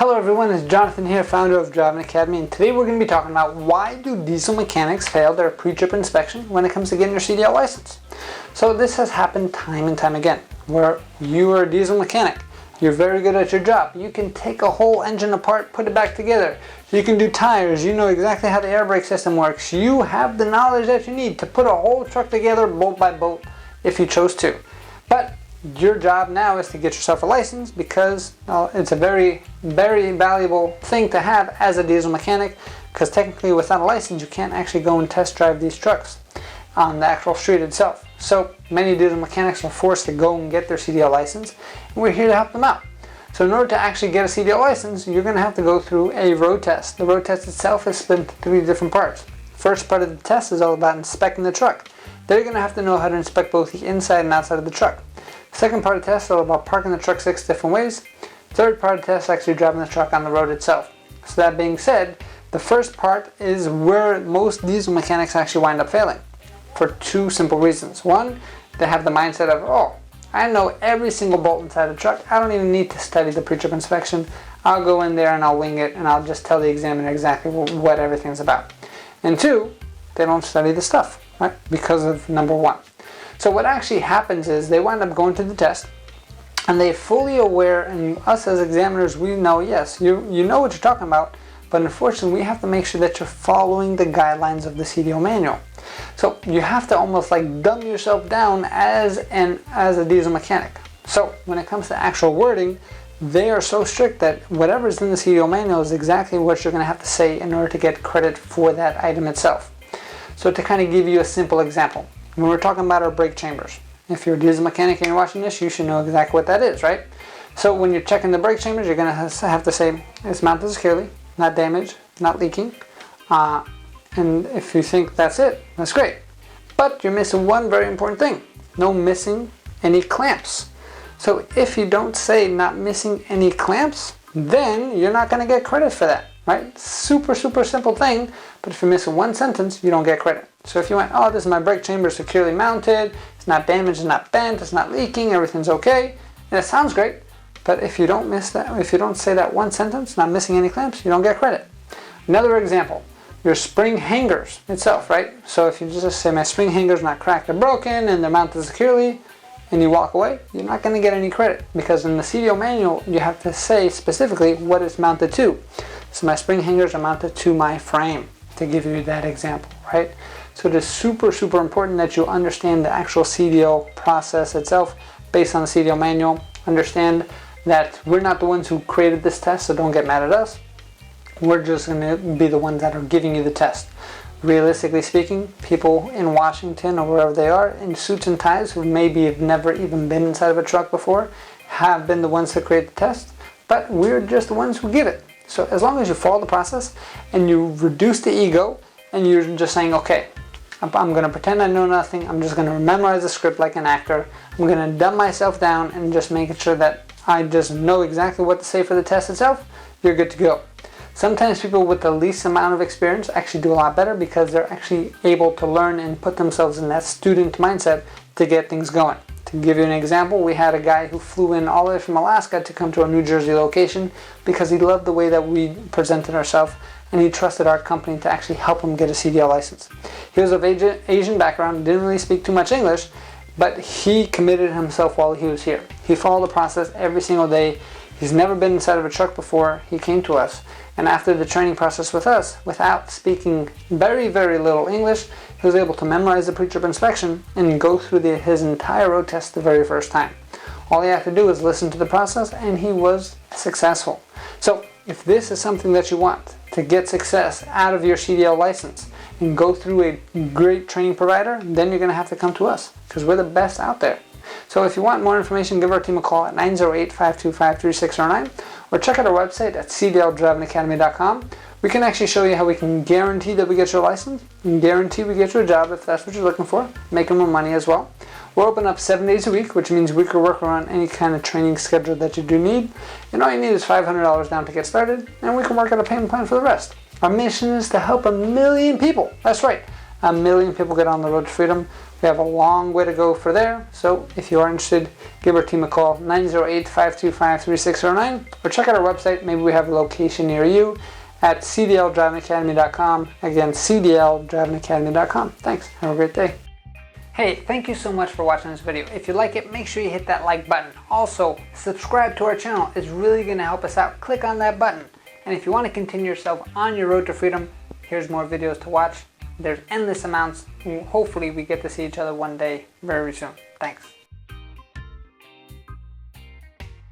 Hello everyone, it's Jonathan here, founder of Driving Academy, and today we're going to be talking about why do diesel mechanics fail their pre-trip inspection when it comes to getting your CDL license. So this has happened time and time again, where you are a diesel mechanic. You're very good at your job. You can take a whole engine apart, put it back together. You can do tires. You know exactly how the air brake system works. You have the knowledge that you need to put a whole truck together bolt by bolt if you chose to. But your job now is to get yourself a license because it's a very, very valuable thing to have as a diesel mechanic, because technically without a license you can't actually go and test drive these trucks on the actual street itself. So many diesel mechanics are forced to go and get their CDL license, and we're here to help them out. So in order to actually get a CDL license, you're going to have to go through a road test. The road test itself is split into 3 different parts. First part of the test is all about inspecting the truck. They're going to have to know how to inspect both the inside and outside of the truck. Second part of the test is all about parking the truck 6 different ways. Third part of the test is actually driving the truck on the road itself. So that being said, the first part is where most diesel mechanics actually wind up failing, for 2 simple reasons. One, they have the mindset of, oh, I know every single bolt inside the truck. I don't even need to study the pre-trip inspection. I'll go in there and I'll wing it and I'll just tell the examiner exactly what everything's about. And 2, they don't study the stuff, right? Because of number 1. So what actually happens is they wind up going to the test and they're fully aware, and us as examiners, we know, yes, you know what you're talking about, but unfortunately we have to make sure that you're following the guidelines of the CDL manual. So you have to almost like dumb yourself down as a diesel mechanic. So when it comes to actual wording, they are so strict that whatever's in the CDL manual is exactly what you're going to have to say in order to get credit for that item itself. So to kind of give you a simple example, when we're talking about our brake chambers, if you're a diesel mechanic and you're watching this, you should know exactly what that is, right? So when you're checking the brake chambers, you're going to have to say it's mounted securely, not damaged, not leaking. And if you think that's it, that's great. But you're missing one very important thing. No missing any clamps. So if you don't say not missing any clamps, then you're not going to get credit for that, right? Super, super simple thing. But if you're missing one sentence, you don't get credit. So if you went, oh, this is my brake chamber securely mounted, it's not damaged, it's not bent, it's not leaking, everything's okay, and it sounds great, but if you don't miss that, if you don't say that one sentence, not missing any clamps, you don't get credit. Another example, your spring hangers itself, right? So if you just say my spring hanger's not cracked or broken and they're mounted securely, and you walk away, you're not going to get any credit, because in the CDL manual you have to say specifically what it's mounted to. So my spring hangers are mounted to my frame, to give you that example, right? So it is super, super important that you understand the actual CDL process itself based on the CDL manual. Understand that we're not the ones who created this test, so don't get mad at us. We're just going to be the ones that are giving you the test. Realistically speaking, people in Washington or wherever they are in suits and ties who maybe have never even been inside of a truck before have been the ones to create the test, but we're just the ones who give it. So as long as you follow the process and you reduce the ego and you're just saying, okay, I'm going to pretend I know nothing, I'm just going to memorize the script like an actor, I'm going to dumb myself down and just making sure that I just know exactly what to say for the test itself, you're good to go. Sometimes people with the least amount of experience actually do a lot better because they're actually able to learn and put themselves in that student mindset to get things going. To give you an example, we had a guy who flew in all the way from Alaska to come to our New Jersey location because he loved the way that we presented ourselves and he trusted our company to actually help him get a CDL license. He was of Asian background, didn't really speak too much English, but he committed himself while he was here. He followed the process every single day. He's never been inside of a truck before. He came to us, and after the training process with us, without speaking very, very little English, he was able to memorize the pre-trip inspection and go through his entire road test the very first time. All he had to do was listen to the process, and he was successful. So if this is something that you want to get success out of your CDL license and go through a great training provider, then you're going to have to come to us because we're the best out there. So if you want more information, give our team a call at 908-525-3609 or check out our website at cdldrivingacademy.com. We can actually show you how we can guarantee that we get your license and guarantee we get you a job if that's what you're looking for, making more money as well. We're open up 7 days a week, which means we can work around any kind of training schedule that you do need. And all you need is $500 down to get started, and we can work out a payment plan for the rest. Our mission is to help 1 million people. That's right, 1 million people get on the road to freedom. We have a long way to go for there, so if you are interested, give our team a call, 908-525-3609, or check out our website. Maybe we have a location near you at cdldrivingacademy.com. Again, cdldrivingacademy.com. Thanks. Have a great day. Hey, thank you so much for watching this video. If you like it, make sure you hit that like button. Also, subscribe to our channel. It's really going to help us out. Click on that button. And if you want to continue yourself on your road to freedom, here's more videos to watch. There's endless amounts. Hopefully we get to see each other one day very soon. Thanks.